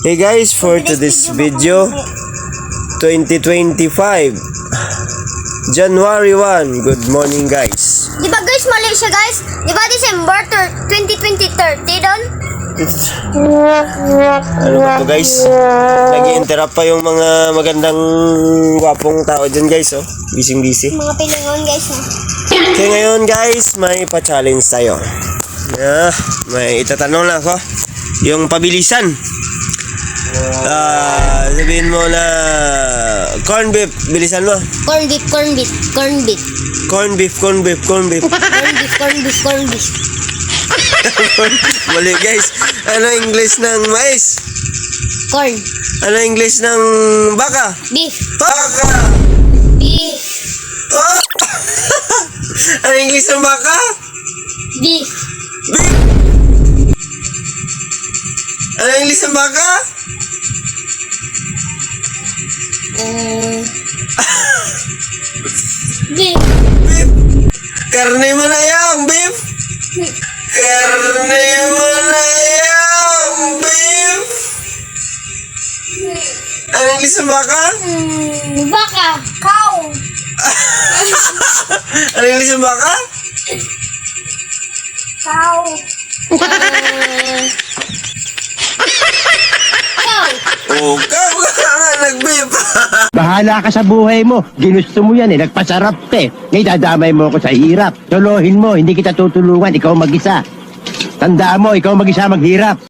Hey guys, for today's video, 2025, January 1, good morning guys. Di ba guys, Malaysia guys? Di ba December 2020 doon? Ano ba to guys? Nag-i-interrupt pa yung mga magandang gwapong tao dyan guys, oh. Busy. Mga pilingon guys. Kaya ngayon guys, may pa-challenge tayo. May itatanong lang ako. Yung pabilisan. Sabihin mo na corn beef, bilisan mo. Corn beef. Corn beef. Mali guys. Ano English ng mais? Corn. Ano English ng baka? Beef. Baka. Beef. Oh! Ano English ng baka? Beef. Beef. Ano English ng baka? Beef. Beef. Karne mo na yan, beef. Karne mo na yan, beef. Ano English ng baka? Baka. Cow. Ano English ng baka? Cow. Cow. Oh, kau ka nga nag-beef. Bahala ka sa buhay mo. Ginusto mo yan eh. Nagpasarap ka eh. Ngayon dadamay mo ako sa hirap. Tuluhin mo. Hindi kita tutulungan. Ikaw mag-isa. Tandaan mo, ikaw mag-isa maghirap.